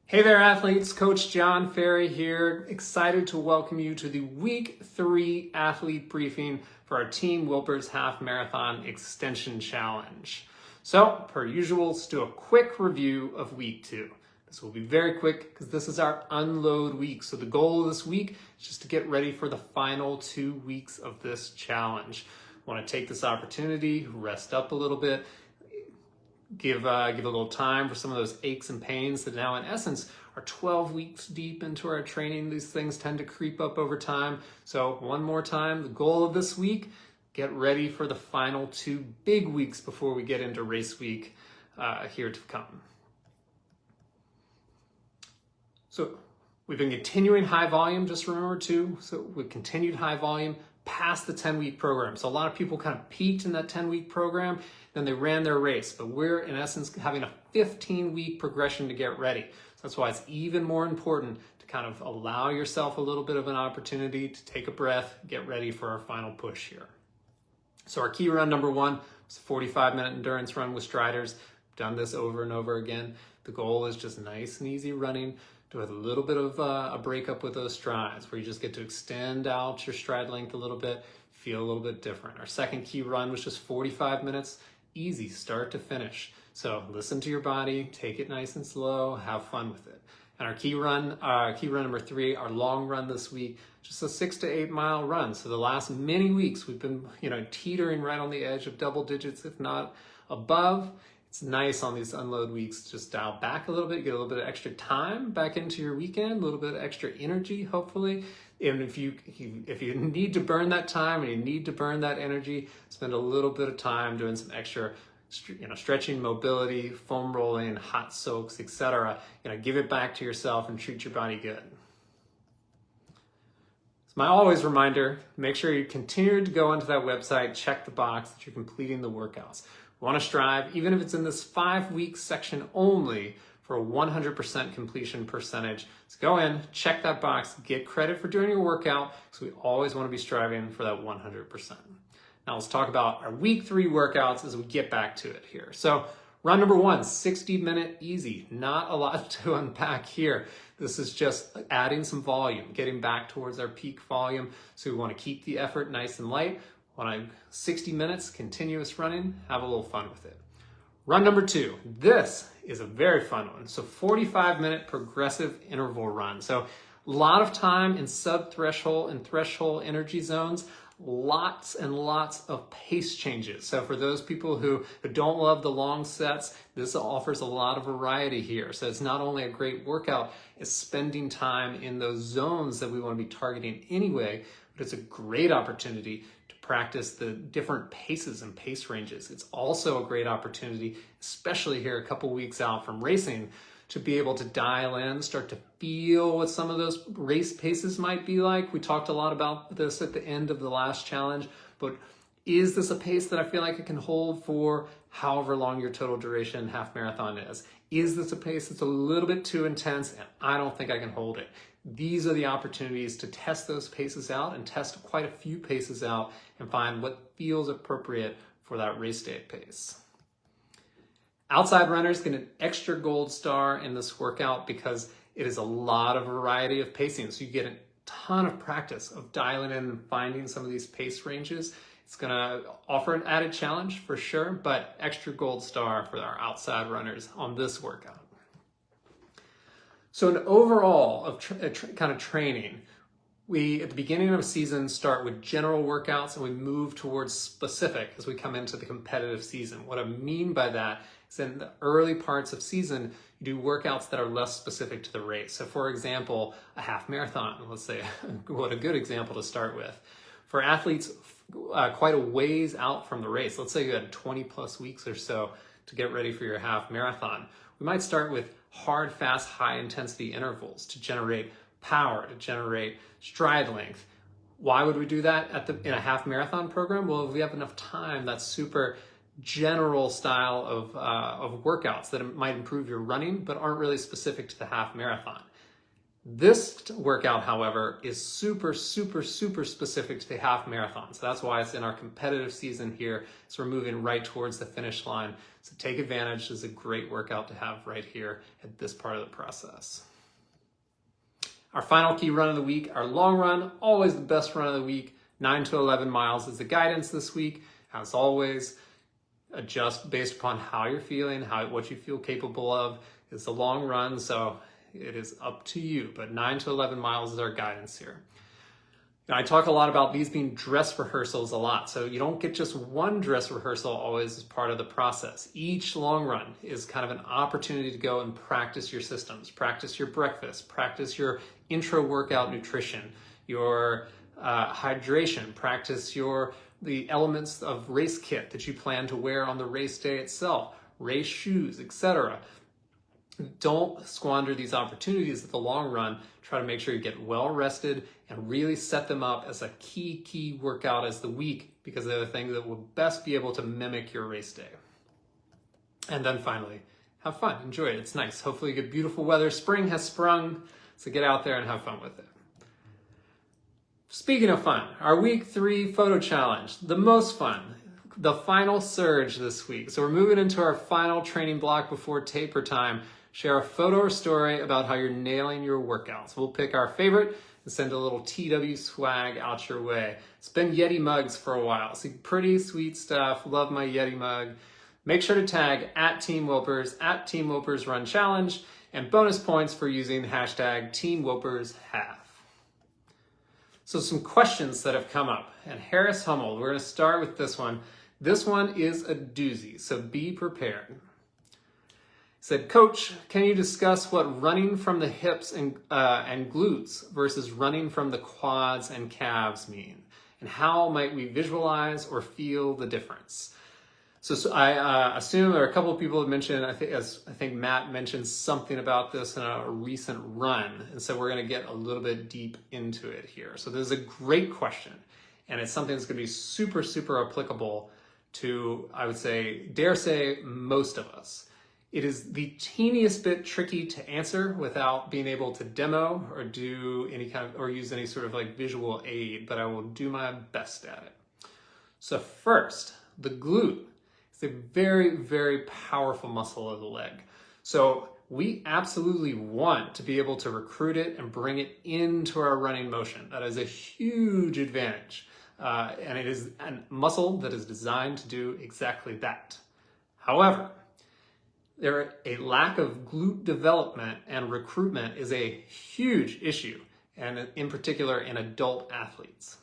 Hey there, athletes. Coach John Ferry here. Excited to welcome you to the Week 3 athlete briefing for our Team Wilpers Half Marathon Extension Challenge. So, per usual, let's do a quick review of Week 2. This will be very quick because this is our unload week. So the goal of this week is just to get ready for the final 2 weeks of this challenge. I want to take this opportunity, rest up a little bit, give a little time for some of those aches and pains that now in essence are 12 weeks deep into our training. These things tend to creep up over time. So one more time, the goal of this week, get ready for the final 2 big weeks before we get into race week here to come. So we've been continuing high volume, just remember too. So we continued high volume past the 10-week program. So a lot of people kind of peaked in that 10-week program, then they ran their race, but we're in essence having a 15-week progression to get ready. So that's why it's even more important to kind of allow yourself a little bit of an opportunity to take a breath, get ready for our final push here. So our key run number 1 was a 45-minute endurance run with striders. Done this over and over again. The goal is just nice and easy running, with a little bit of a breakup with those strides where you just get to extend out your stride length a little bit, feel a little bit different. Our second key run was just 45 minutes, easy start to finish. So listen to your body, take it nice and slow, have fun with it. And our key run number 3, our long run this week, just a 6 to 8 mile run. So the last many weeks we've been, teetering right on the edge of double digits, if not above. It's nice on these unload weeks to just dial back a little bit, get a little bit of extra time back into your weekend, a little bit of extra energy, hopefully. And if you need to burn that time and you need to burn that energy, spend a little bit of time doing some extra stretching, mobility, foam rolling, hot soaks, etc. Give it back to yourself and treat your body good. My always reminder, make sure you continue to go onto that website, check the box that you're completing the workouts. We want to strive, even if it's in this 5-week section only, for a 100% completion percentage. So go in, check that box, get credit for doing your workout, because we always want to be striving for that 100%. Now let's talk about our week 3 workouts as we get back to it here. So run number 1, 60-minute easy. Not a lot to unpack here. This is just adding some volume, getting back towards our peak volume. So we want to keep the effort nice and light. When I'm 60 minutes, continuous running, have a little fun with it. Run number 2, this is a very fun one. So 45-minute progressive interval run. So a lot of time in sub-threshold and threshold energy zones, lots and lots of pace changes. So for those people who don't love the long sets, this offers a lot of variety here. So it's not only a great workout, it's spending time in those zones that we want to be targeting anyway, but it's a great opportunity to practice the different paces and pace ranges. It's also a great opportunity, especially here a couple weeks out from racing, to be able to dial in, start to feel what some of those race paces might be like. We talked a lot about this at the end of the last challenge, but is this a pace that I feel like it can hold for however long your total duration half marathon is? Is this a pace that's a little bit too intense and I don't think I can hold it? These are the opportunities to test those paces out and test quite a few paces out and find what feels appropriate for that race day pace. Outside runners get an extra gold star in this workout because it is a lot of variety of pacing. So you get a ton of practice of dialing in and finding some of these pace ranges. It's gonna offer an added challenge for sure, but extra gold star for our outside runners on this workout. So an overall of kind of training, we at the beginning of a season start with general workouts and we move towards specific as we come into the competitive season. What I mean by that is in the early parts of season, you do workouts that are less specific to the race. So for example, a half marathon, let's say, what a good example to start with. For athletes quite a ways out from the race, let's say you had 20 plus weeks or so to get ready for your half marathon. We might start with hard, fast, high intensity intervals to generate power, to generate stride length. Why would we do that in a half marathon program? Well, if we have enough time, that's super general style of workouts that might improve your running, but aren't really specific to the half marathon. This workout, however, is super, super, super specific to the half marathon. So that's why it's in our competitive season here. So we're moving right towards the finish line. So take advantage. This is a great workout to have right here at this part of the process. Our final key run of the week, our long run, always the best run of the week. 9 to 11 miles is the guidance this week. As always, adjust based upon how you're feeling, what you feel capable of. It's a long run, so it is up to you, but 9 to 11 miles is our guidance here. Now, I talk a lot about these being dress rehearsals a lot, so you don't get just one dress rehearsal always as part of the process. Each long run is kind of an opportunity to go and practice your systems, practice your breakfast, practice your intro workout nutrition, your hydration, practice the elements of race kit that you plan to wear on the race day itself, race shoes, etc. Don't squander these opportunities at the long run. Try to make sure you get well rested and really set them up as a key workout as the week, because they're the things that will best be able to mimic your race day. And then finally, have fun, enjoy it. It's nice. Hopefully you get beautiful weather. Spring has sprung, so get out there and have fun with it. Speaking of fun, our week 3 photo challenge, the most fun, the final surge this week. So we're moving into our final training block before taper time. Share a photo or story about how you're nailing your workouts. We'll pick our favorite and send a little TW swag out your way. It's been Yeti mugs for a while. See, pretty sweet stuff. Love my Yeti mug. Make sure to tag @TeamWhopers, @TeamWhopersRunChallenge, and bonus points for using hashtag TeamWhopersHalf. So some questions that have come up. And Harris Hummel, we're going to start with this one. This one is a doozy, so be prepared. Said, Coach, can you discuss what running from the hips and glutes versus running from the quads and calves mean? And how might we visualize or feel the difference? So I assume there are a couple of people that mentioned, I think Matt mentioned something about this in a recent run. And so we're going to get a little bit deep into it here. So this is a great question. And it's something that's going to be super, super applicable to, I would say, dare say, most of us. It is the teeniest bit tricky to answer without being able to demo or do any kind of, or use any sort of like visual aid, but I will do my best at it. So first, the glute is a very, very powerful muscle of the leg. So we absolutely want to be able to recruit it and bring it into our running motion. That is a huge advantage. And it is a muscle that is designed to do exactly that. However, a lack of glute development and recruitment is a huge issue, and in particular in adult athletes.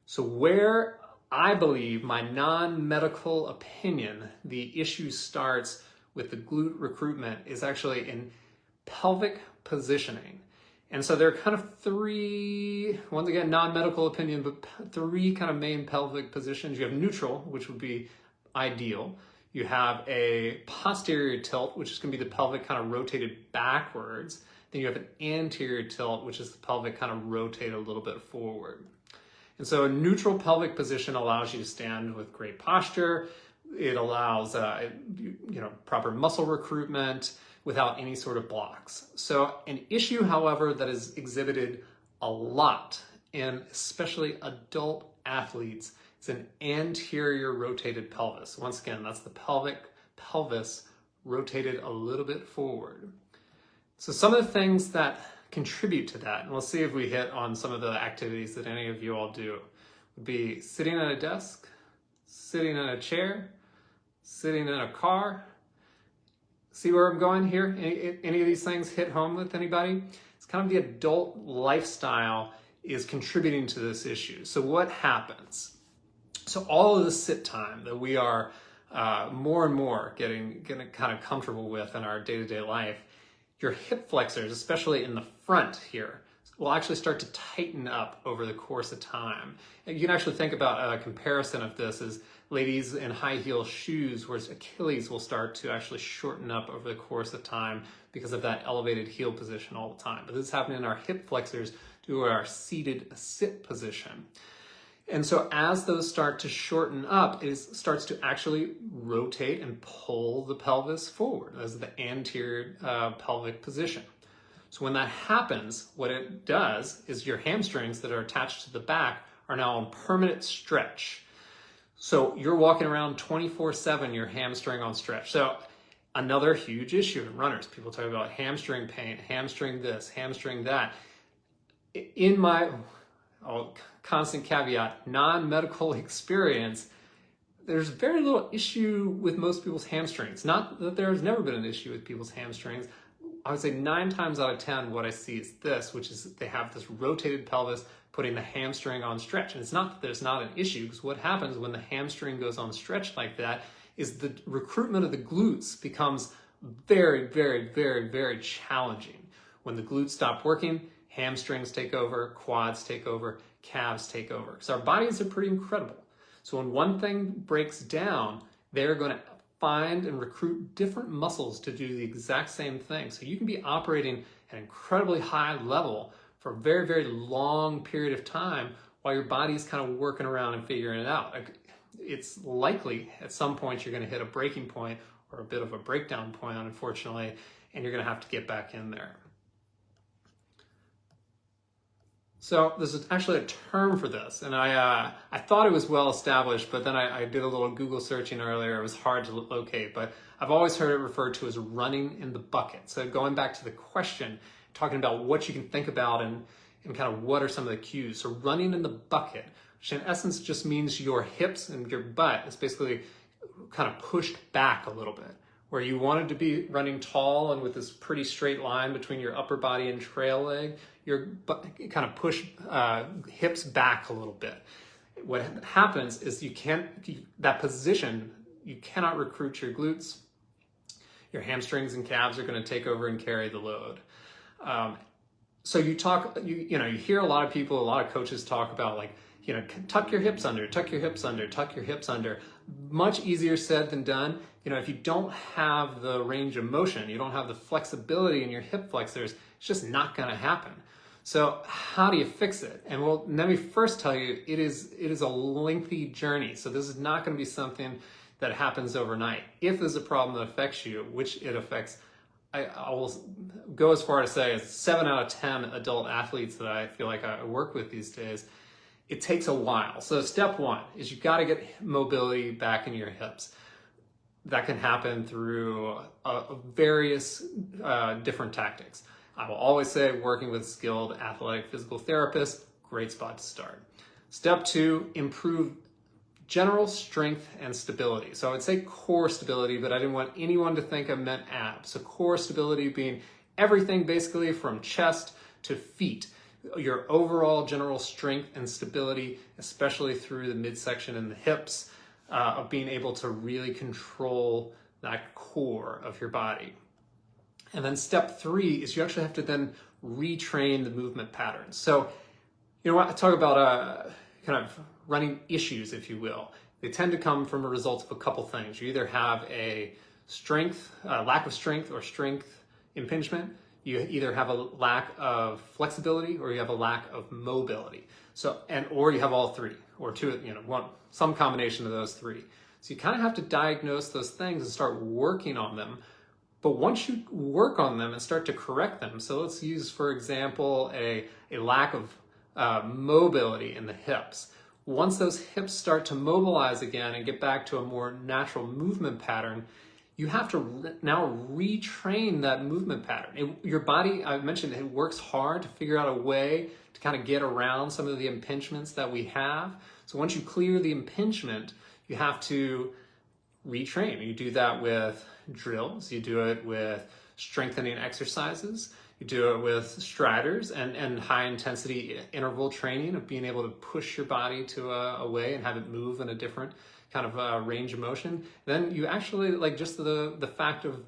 So where I believe, my non-medical opinion, the issue starts with the glute recruitment is actually in pelvic positioning. And so there are kind of 3, once again, non-medical opinion, but 3 kind of main pelvic positions. You have neutral, which would be ideal. You have a posterior tilt, which is going to be the pelvic kind of rotated backwards. Then you have an anterior tilt, which is the pelvic kind of rotated a little bit forward. And so a neutral pelvic position allows you to stand with great posture. It allows proper muscle recruitment without any sort of blocks. So an issue, however, that is exhibited a lot in especially adult athletes is an anterior rotated pelvis. Once again, that's the pelvis rotated a little bit forward. So some of the things that contribute to that, and we'll see if we hit on some of the activities that any of you all do, would be sitting at a desk, sitting in a chair, sitting in a car. See where I'm going here? Any of these things hit home with anybody? It's kind of the adult lifestyle is contributing to this issue. So what happens? So all of the sit time that we are more and more getting kind of comfortable with in our day-to-day life, your hip flexors, especially in the front here, will actually start to tighten up over the course of time. And you can actually think about a comparison of this as ladies in high heel shoes, where Achilles will start to actually shorten up over the course of time because of that elevated heel position all the time. But this is happening in our hip flexors due to our seated sit position. And so as those start to shorten up, it starts to actually rotate and pull the pelvis forward as the anterior pelvic position. So when that happens, what it does is your hamstrings that are attached to the back are now on permanent stretch. So you're walking around 24/7, your hamstring on stretch. So another huge issue in runners, people talk about hamstring pain, hamstring this, hamstring that. In my constant caveat, non-medical experience, there's very little issue with most people's hamstrings. Not that there's never been an issue with people's hamstrings. I would say 9 times out of 10, what I see is this, which is they have this rotated pelvis putting the hamstring on stretch. And it's not that there's not an issue, because what happens when the hamstring goes on stretch like that is the recruitment of the glutes becomes very, very, very, very challenging. When the glutes stop working, hamstrings take over, quads take over, calves take over. Because our bodies are pretty incredible. So when one thing breaks down, they're going to find and recruit different muscles to do the exact same thing. So you can be operating at an incredibly high level for a very, very long period of time while your body's kind of working around and figuring it out. It's likely at some point you're going to hit a breaking point or a bit of a breakdown point, unfortunately, and you're going to have to get back in there. So there's actually a term for this, and I thought it was well established, but then I did a little Google searching earlier. It was hard to locate, but I've always heard it referred to as running in the bucket. So going back to the question, talking about what you can think about and kind of what are some of the cues. So running in the bucket, which in essence just means your hips and your butt is basically kind of pushed back a little bit. Where you wanted to be running tall and with this pretty straight line between your upper body and trail leg, your kind of push hips back a little bit. What happens is that position, you cannot recruit your glutes. Your hamstrings and calves are going to take over and carry the load. So you hear a lot of people, a lot of coaches talk about like, tuck your hips under, tuck your hips under, tuck your hips under. Much easier said than done. If you don't have the range of motion, you don't have the flexibility in your hip flexors, it's just not going to happen. So how do you fix it? And well, let me first tell you, it is a lengthy journey. So this is not going to be something that happens overnight. If there's a problem that affects you, which it affects, I will go as far to say 7 out of 10 adult athletes that I feel like I work with these days, it takes a while. So step 1 is you've got to get mobility back in your hips. That can happen through various different tactics. I will always say working with skilled athletic physical therapists, great spot to start. Step 2, improve general strength and stability. So I would say core stability, but I didn't want anyone to think I meant abs. So core stability being everything basically from chest to feet. Your overall general strength and stability, especially through the midsection and the hips, of being able to really control that core of your body. And then step 3 is you actually have to then retrain the movement patterns. So, I talk about kind of running issues, if you will. They tend to come from a result of a couple things. You either have a lack of strength or strength impingement. You either have a lack of flexibility or you have a lack of mobility. Or you have all three, or two, some combination of those three. So you kind of have to diagnose those things and start working on them. But once you work on them and start to correct them, so let's use, for example, a lack of mobility in the hips. Once those hips start to mobilize again and get back to a more natural movement pattern, you have to now retrain that movement pattern. Your body, I mentioned, it works hard to figure out a way to kind of get around some of the impingements that we have. So once you clear the impingement, you have to retrain. You do that with drills, you do it with strengthening exercises, you do it with striders and high intensity interval training of being able to push your body to a way and have it move in a different kind of range of motion. Then you actually, like, just the fact of,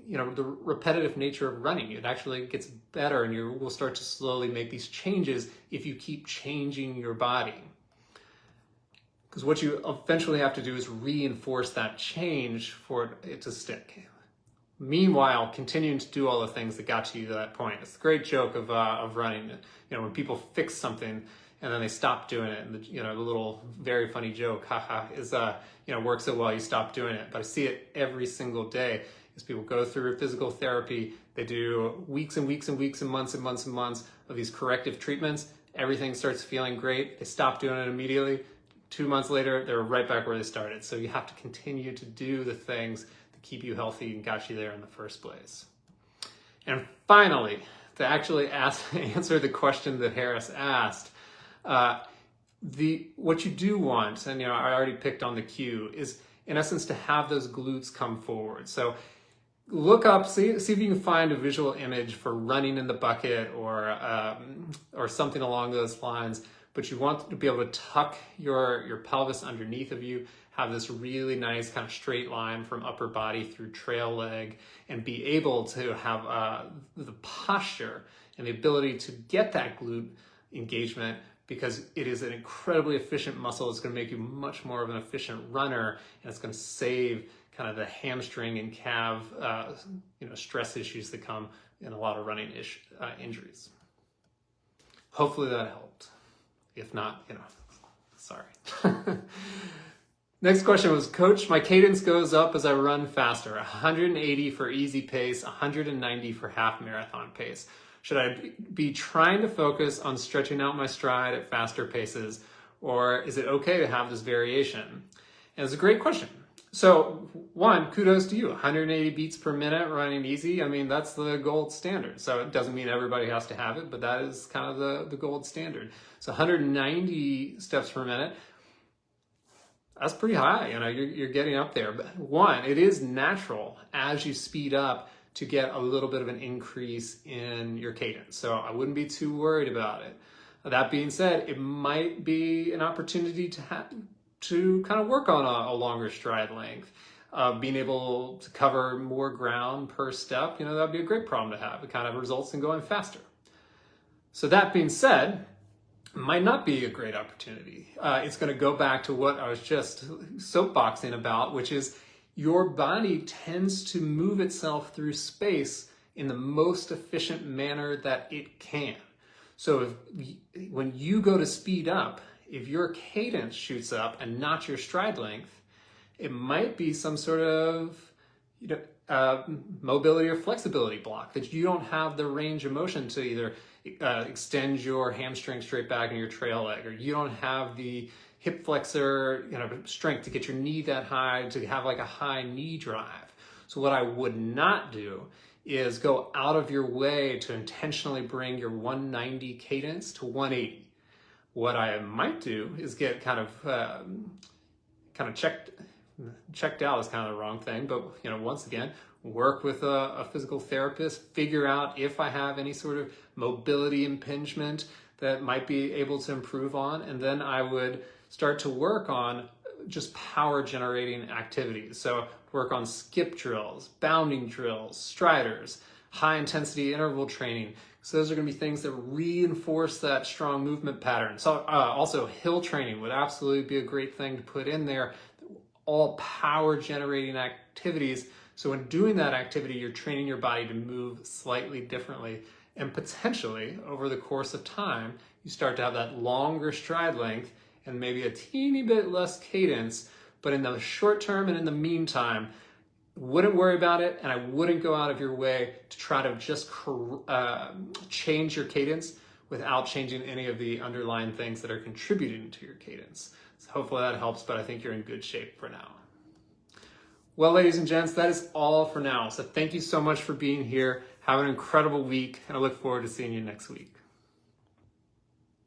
the repetitive nature of running, it actually gets better, and you will start to slowly make these changes if you keep changing your body. Because what you eventually have to do is reinforce that change for it to stick. Meanwhile, continuing to do all the things that got you to that point. It's a great joke of running. When people fix something and then they stop doing it, and the little very funny joke, haha, is works so well you stop doing it. But I see it every single day. is people go through physical therapy, they do weeks and weeks and weeks and months and months and months of these corrective treatments, everything starts feeling great, they stop doing it immediately, 2 months later, they're right back where they started. So you have to continue to do the things that keep you healthy and got you there in the first place. And finally, to actually answer the question that Harris asked, what you do want, and I already picked on the cue, is in essence to have those glutes come forward. So look up, see if you can find a visual image for running in the bucket or something along those lines. But you want to be able to tuck your pelvis underneath of you, have this really nice kind of straight line from upper body through trail leg, and be able to have the posture and the ability to get that glute engagement, because it is an incredibly efficient muscle. It's going to make you much more of an efficient runner, and it's going to save kind of the hamstring and calf stress issues that come in a lot of running injuries. Hopefully that helped. If not, sorry. Next question was, Coach, my cadence goes up as I run faster, 180 for easy pace, 190 for half marathon pace. Should I be trying to focus on stretching out my stride at faster paces, or is it okay to have this variation? And it's a great question. So one, kudos to you, 180 beats per minute running easy. I mean, that's the gold standard. So it doesn't mean everybody has to have it, but that is kind of the gold standard. So 190 steps per minute, that's pretty high. You're getting up there. But one, it is natural as you speed up to get a little bit of an increase in your cadence. So I wouldn't be too worried about it. That being said, it might be an opportunity to kind of work on a longer stride length. Being able to cover more ground per step, that'd be a great problem to have. It kind of results in going faster. So that being said, it might not be a great opportunity. It's going to go back to what I was just soapboxing about, which is your body tends to move itself through space in the most efficient manner that it can. So when you go to speed up, if your cadence shoots up and not your stride length, it might be some sort of mobility or flexibility block that you don't have the range of motion to either extend your hamstring straight back in your trail leg, or you don't have the hip flexor strength to get your knee that high, to have like a high knee drive. So what I would not do is go out of your way to intentionally bring your 190 cadence to 180. What I might do is get kind of checked out is kind of the wrong thing, but once again, work with a physical therapist, figure out if I have any sort of mobility impingement that might be able to improve on, and then I would start to work on just power generating activities. So work on skip drills, bounding drills, striders, high intensity interval training. So those are going to be things that reinforce that strong movement pattern. So also hill training would absolutely be a great thing to put in there. All power generating activities. So in doing that activity, you're training your body to move slightly differently, and potentially over the course of time, you start to have that longer stride length and maybe a teeny bit less cadence. But in the short term and in the meantime, wouldn't worry about it, and I wouldn't go out of your way to try to just change your cadence without changing any of the underlying things that are contributing to your cadence. So hopefully that helps, but I think you're in good shape for now. Well, ladies and gents, that is all for now. So thank you so much for being here. Have an incredible week, and I look forward to seeing you next week.